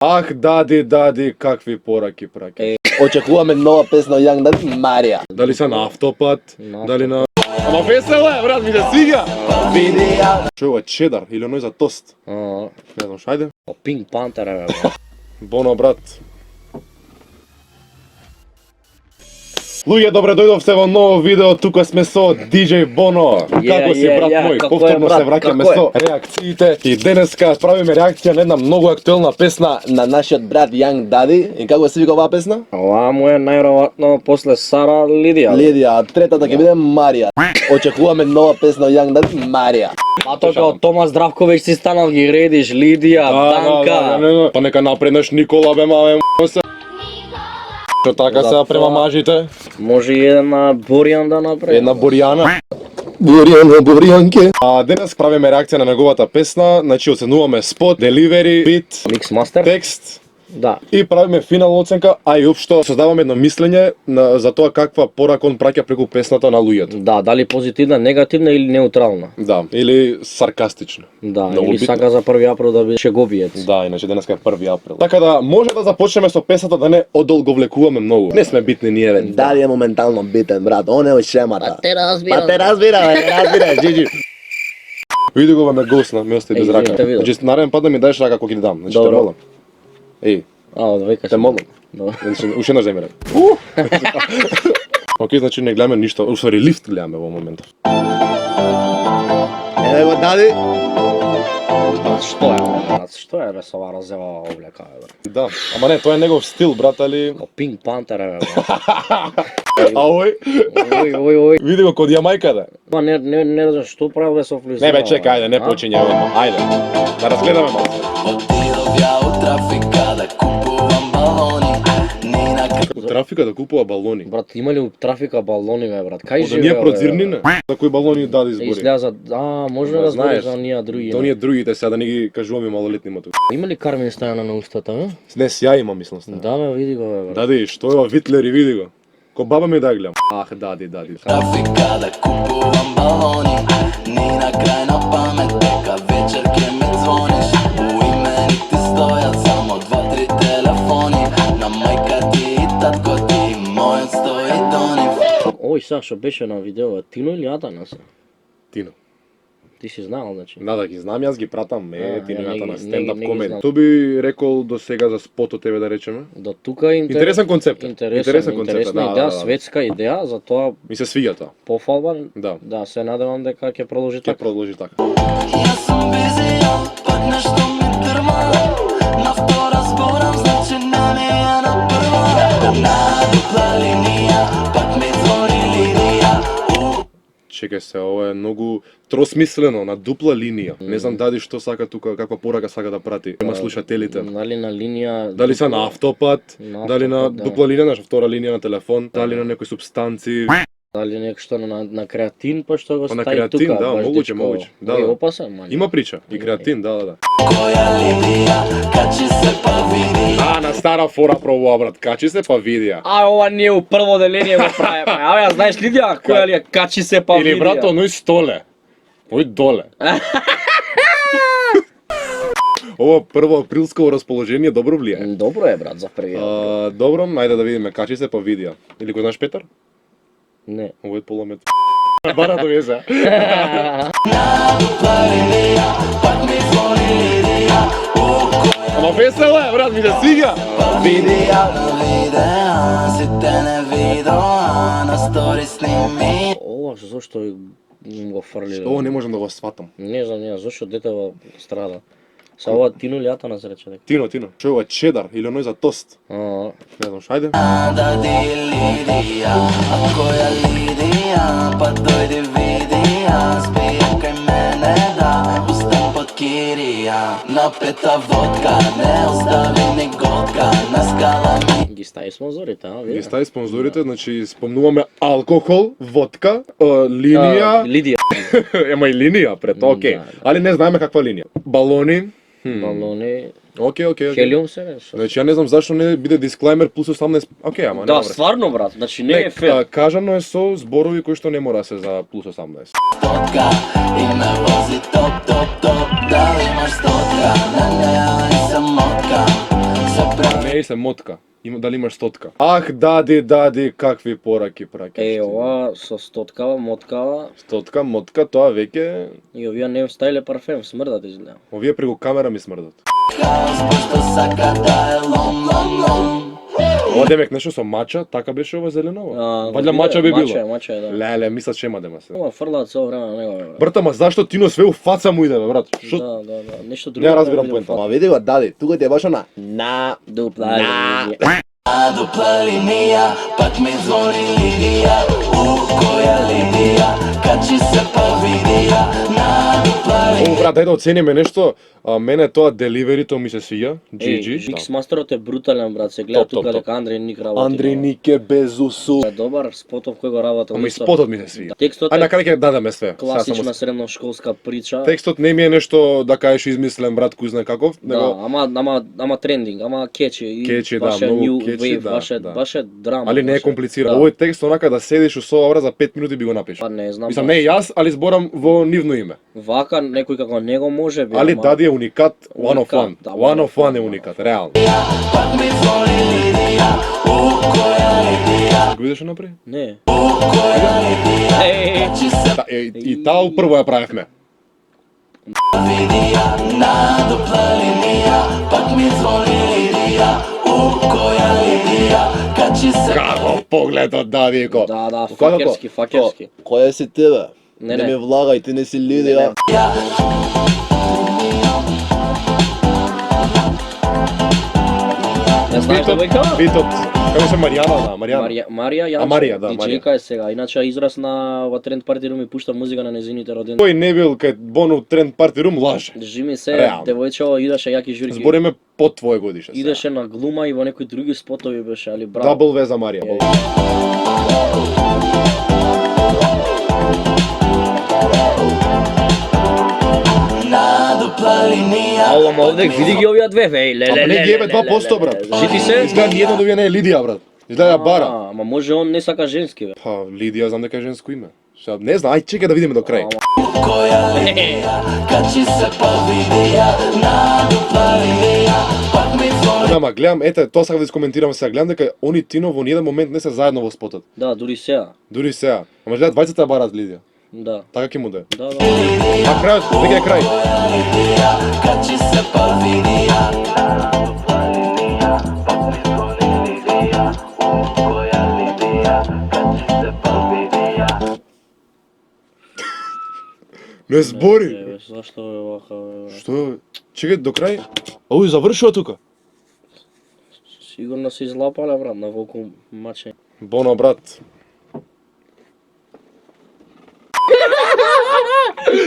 Ах, дади, какви пораки праќаш. Очекуваме нова песна од Јанг Дади, Марија. Дали са на автопат, дали на... Ама весело е, брат, ми се свиѓа! Видеа. Што е ова, чедар или оној за тост? Не Не знам, шајде. Pink Panther е, бе. Боно, брат. Луѓе, добре дојдовте во ново видео, тука сме со DJ Bono. Како си, брат мој? како е, Повторно брат, се враќаме како е? со реакциите и денеска правиме реакција на една многу актуелна песна. На нашиот брат Јанг Дади. И како се вика оваа песна? Ова му е најверојатно после Сара Лидија. Лидија, а третата ќе биде Марија. Очекуваме нова песна од Јанг Дади, Марија. А тоа како Тома Здравковиќ си станал ги редиш, Лидија, Данка. Па нека напреднеш Никола, бе, маме, се. Што така сега према мажите? Може и една Боријан да направи. Една Боријана. Боријанке. А денес правиме реакција на неговата песна, значи оценуваме спот, деливери, бит, Микс мастер. текст Да. и правиме финална оценка, а и општо создаваме едно мислење за тоа каква порака он праќа преку песната на луѓето. Да, дали позитивна, негативна или неутрална. Да, или саркастична. Да, Многу или битно. сака за 1 април да биде шеговиец. Да, иначе денеска е 1 април. Така да може да започнеме со песната, да не одолговлекуваме многу. Не сме битни ние, бе. Дади е моментално битен, брат. Он е од шемата. Те разбирам. Па те разбираш, джиджи. Види го ме госна, ме остави без Еј, рака. те видов. Значи нареден пат да ми даеш рака кога ги дам. Значи те Добро. молам. Еј, Века те молам. Добро. Значи уште еднаш земе. Океј, значи не гледаме ништо. Усвари лифт гледаме во моментов. Еве го Дади. Што е, брат? Што е бе со ова разева облека, бе? Да, ама не, тоа е негов стил, брат, али... Pink Panther е, бе. А ој, Ој. види го код Јамајка, да. Па не знам што прави бе со флиза. Не бе, чекај, ајде, не почиња одма. Ајде, да разгледаме малку. Отидов ја у трафика да купувам балони. Ни на У трафика да купува балони. Брат, има ли у трафика балони, бе, брат? Кај Да живее? ние бе, прозирнина. За кои балони даде избори. Излязат, може Ма, да збориш знаеш, за оние други. Да оние другите сега да не ги кажуваме малолетнима тука. Има ли Кармен Стајана на устата, бе? Не, ја има, мислам се. Да, бе, види го, бе, брат. Дади, што е ова Витлери, види го. Ко баба ми да гледам. Ах, дади. трафика да купувам балони. Ни на крај на памет дека вечер ке ме звониш. У имените стојат само 2-3 телефони. На мајка ти и татко ти, мојот стои Донив. Ој, сега што беше на видео, Тино или Атанас? Тино. Ти си знаел, значи. Да ги знам, јас ги пратам, Тината на не стендап ги комеди. знам. Тоа би рекол до сега за спотот тебе да речеме. До тука Интересен концепт. Интересна да, идеја, светска идеја, затоа Ми се свиѓа тоа. пофалба. Да. Да, се надевам дека ќе продолжи Ќе така. продолжи така. Јас сум визија, пак нешто ми дрма. На втора зборам, значи не ми е на прва. На дупла линија, пак ми звони Лидија. Чекај се, ова е многу тросмислено, на дупла линија. Не знам дади што сака тука, каква порака сака да прати. Има слушателите. Дали на линија... Дали са на автопат, На дали на автопат, да. дупла линија, значи втора линија на телефон, дали на некои субстанци. Дали нешто на креатин, па што го Па на стави креатин, тука. да, баш могуќе, дечко. могуќе. Да, Ој, да. опасен, ман. Има прича, и креатин, да. Која Лидија, качи се па види. На стара фора пробува, брат, качи се па видија. Ова ние у прво деление го прави. Ја знаеш Лидија, која ли е качи се па Или брат, оној столе. Ој доле. Ова прво априлско расположение добро влијае. Добро е, брат, за први. Добро, ајде да видиме, качи се па видија. Или кој знаеш Петар? Не. Ово е поломет. Бара да везе. На дупла линија, пак ми звони Лидија. Ама весело е, брат, ми се свиѓа. Видија, сите не видоа, на стори сними. Ова зошто го фрли? Што ово не можам да го сватам. Не знам, зошто детева страда. Са ова Тино лјата на среќа дека. Тино. Што е ова чедар или оној за тост? Не знам, шајде. Дади Лидија, а која Лидија, па дојди видија, спија кај мене да, устам под кирија. Напета водка, не остави ни готка, на скала ми. Ги стави спонзорите, Ги види? стави спонзорите, значи спомнуваме алкохол, водка, линија, Лидија. ема и линија пред, окей. Да. Али не знаеме каква линија. Балони. Балони. Окей. Хелиум се нешто. Значи ја не знам зашто не биде дисклеймер плюс 18. Окей, ама Да, нема врска. стварно, брат, значи не е фер. Кажано е со зборови кои што не мора се за плюс 18. Стотка и ме вози топ, дали имаш стотка, на неа и самотка. Смеј се мотка. Дали имаш стотка? Ах, дади, какви пораки праќаш. ова со стоткава, моткава Стотка, мотка, тоа веќе и овие не стајле парфем, смрдат изгледа. овие преку камера ми смрдат. Ова демек нешто со мача, така беше ова зеленово. Вајде мача би било. Мача е, да. Леле, мислат шема дема се. Ова фрлаат цело време на него. Бе. Брат, ма зашто Тино све у фаца му иде, бе, брат? Шо? Да. Нешто друго. Не разбирам видам поента. фаца. Ма види го, дади, тука ти е баш она. На. Дупла. Dupla linija, pak mi zvoni Lidija. Koja Lidija, kad će se pa vidija. Na dupla linija. О, брат, дај да оцениме нешто. Мене тоа деливерито ми се свија. GG. Микс мастерот е брутален, брат. Се гледа Топ, топ, тука топ. дека Андреј Ник работи. Андреј Ник е без усу. Е добар, спотов кој го работел. Ама и исто. спотот ми се свија. Текстот А на е крај ќе дадеме све. Сега класична само- средношколска прича. Текстот не ми е нешто да кажеш измислен, брат, кој знае каков, Да, него ама трендинг, ама кечи. Кечи, да, баш е многу new кечи, wave, да. баш е драма. али не е баш комплициран. Да. Овој текст онака да седиш у соба, брат, за 5 минути би го напишал. Па не знам. Мислам, баш. не јас, али зборам во нивно име. Вака некој како него може би. Али ама- Дади е уникат, one of one. Да, One of one е уникат, реално. Pak mi zvoni Lidija. Koja Lidija, Го видиш напред? Не. koja Lidija. Е, Će se И таа прво ја правевме. vidija. Na dupla linija, pak mi zvoni Lidija. Koja Lidija, kad će se Како погледот, Дадико. Да, Како? факерски. Која си ти, бе? Не, Не не. ме влагај, ти не си Лидија. Ја знаеш Битот, девојка? битот, како се Маријана, да, Маријана. Марија Јанчо. Марија, да, диџејка е сега. Иначе израз на ова тренд парти рум и пушта музика на незините родени. Кој не бил кај Бону Тренд Парти Рум лаже. Жими се, Реално. девојчево идеше јаки журки. Збориме под твое годише. Идеше на глума и во некои други спотови беше, али браво. Дабл В за Марија. na dupla linija. Ало, овде види ги овие две, веј, ле, Ама не ги ебе 2%, брат. Жити се? Изгледа ниједно од овие не е Лидија, брат. Изгледа бара. Ама може он не сака женски, бе. Па, Лидија знам дека е женско име. Сега не знам, ај чекај да видиме до крај. Koja linija, kad će se pa vidija. Na dupla linija, pak mi zvoni. Ама гледам, ете, тоа сакам да искоментирам сега. Гледам дека они Тино во ниеден момент не се заедно во спотот. Да, дури сега. Дури сега. Ама гледа двајцата ја бараат Лидија. Да. Така ќе му да е. Да, да. А крајот, веќе е крај. Koja linija, kad će se pa vidija. Na dupla linija, pak mi zvoni Lidija. Koja linija, kad će se pa vidija. Не збори. Еве, зашто е вака, бе? Што е? Чекај до крај. Ој завршува тука. Сигурно се излапале, брат, на волку маче. Боно, брат.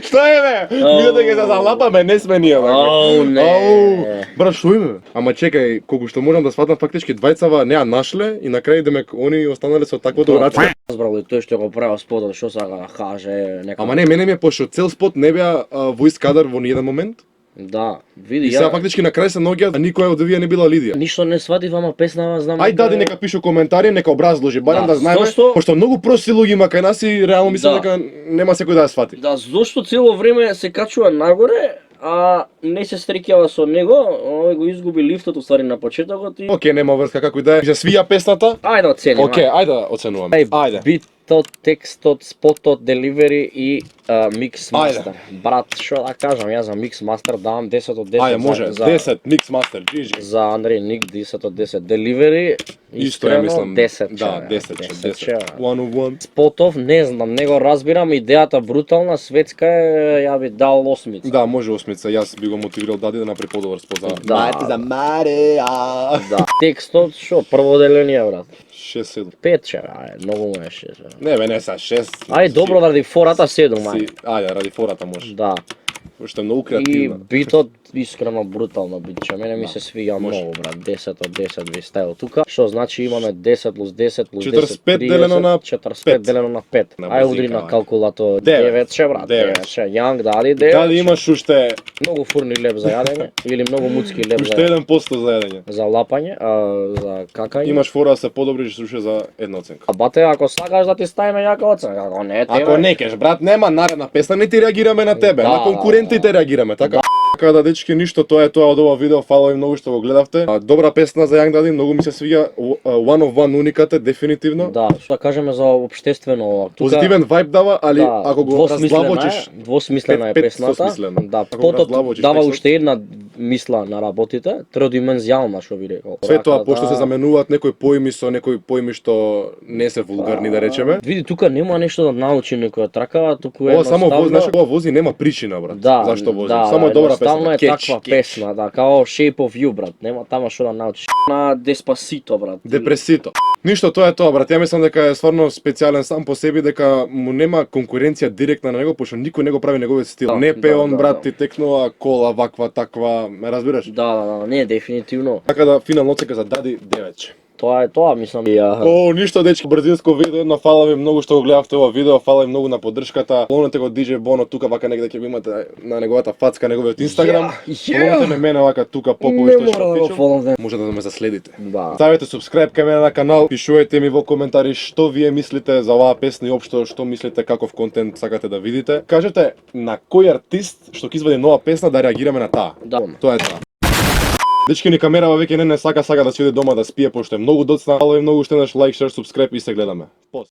Што е, бе? Мислам дека се залапаме, не сме ние, бе. Ау, не. Ау, брат, што име, бе? Ама чекај, колку што можам да сватам, фактички двајцава не ја нашле и на крај демек они останале со таквото ураче. Разбрал и тој што го правил спотот, што сака да каже нека. Ама не, мене ми е пошто цел спот не беа воис кадар во ниеден момент. Да, види И сега фактички на крај се наоѓаат, а никоја од овие не била Лидија. Ништо не сватив, ама песнава знам. Ај дади нека пишу коментари, нека образложи, барем Да, да знаеме, зошто? пошто многу прости луѓе има кај нас и реално мислам Да. дека нема секој да ја свати. Да, зошто цело време се качува нагоре, а не се среќава со него, овој го изгуби лифтот уствари на почетокот и... Океј, нема врска како и да е. Се свија песната. Ајде оценим. Океј, ајде да оценуваме. Ајде. Битот, текстот, спотот, деливери и микс Ајде. мастер. Брат, што да кажам, јас за микс мастер давам 10 од 10. Ајде, може. За, 10 микс мастер, GG. за Андреј Ник 10 од 10. Деливери Исто ја мислам. 10. Да, 10, 10. One of one. Спотов, не знам, не го разбирам, идејата брутална, светска е, ја би дал 8. Да, може осмица. Јас би го мотивирал Дади да направи подобар спот за Да. Мајте за Марија. Да. Текстот, што, прво деление, брат. 6-7. 5 че, ајде, многу му е 6. Не бе, не са 6. Ајде, добро ради фората 7, мај. Ајде, ради фората може. Да. Уште многу И креативна. битот искрено брутално битче. Мене ми се свиѓа може. многу, брат. 10 од 10 ви ставил тука. Што значи имаме 10 плюс 10 плюс 10 45 30, делено на 45 5. делено на 5. На Ај удри бrzika, на ајде. калкулатор. 9. 9 че, брат. 9 че. Јанг дади 9. Дали имаш уште Многу фурни леп за јадење или многу муцки леп уште за 1% за јадење. за лапање, за какање. Имаш фора да се подобриш уште за една оценка. А бате, ако сакаш да ти ставиме јака оценка, ако не, Ако не кеш, брат, нема наредна песна, не ти реагираме на тебе, Да, на конкурентите реагираме, така? Така да, дечки, ништо, тоа е тоа од ова видео, фала ви многу што го гледавте. Добра песна за Young Daddy, многу ми се свиѓа, one of one уникате, дефинитивно. Да, што да кажеме за општествено ова. Позитивен вајб дава, али да, ако го раздлабочиш, двосмислена е пет песната. смислено. Да, Ако го потот раздлабочиш дава текстот. уште една мисла на работите, троdimenzијална што би рекол. Све тоа, Така пошто да- се заменуваат некои поими со некои поими што не се вулгарни, да речеме. Види, тука нема нешто да научи некоја тракава, туку е Ова само едноставно- вози, знаеш, ова вози нема причина, брат. Да, Зашто вози? да, Само е добра песна. едноставно е Кетч, таква кетч. песна, да, као Shape of You, брат. Нема тама што да научиш. На Despacito, брат. Депресито. Ништо, тоа е тоа, брат. Ја мислам дека е стварно специјален сам по себе, дека му нема конкуренција директна на него, пошто никој не го прави неговиот стил. Да, Не пее да, он, да, брат, да. ти текнува кола, ваква, таква, ме разбираш? Да, не, дефинитивно. Така да, финална оцека за Дади 9. Тоа е тоа, мислам. О, ништо, дечки, брзинско видео, едно, фала ви многу што го гледавте ова видео, фала ви многу на поддршката. Фоловнете го DJ Bono тука, вака негде ќе го имате на неговата фацка, неговиот Инстаграм. Фоловнете ме мене вака тука попови Не што мора да го пичам. фоловнем. Може да ме заследите. Да. Ставете subscribe кај мене на канал, пишувајте ми во коментари што вие мислите за оваа песна и општо што мислите каков контент сакате да видите. Кажете на кој артист што ќе извади нова песна да реагираме на таа. Да. Тоа е тоа. Дечки, ни камерава веќе не сака да си оди дома да спие пошто е многу доцна. Фала ви многу што еднаш лайк, шер, subscribe и се гледаме. Пост.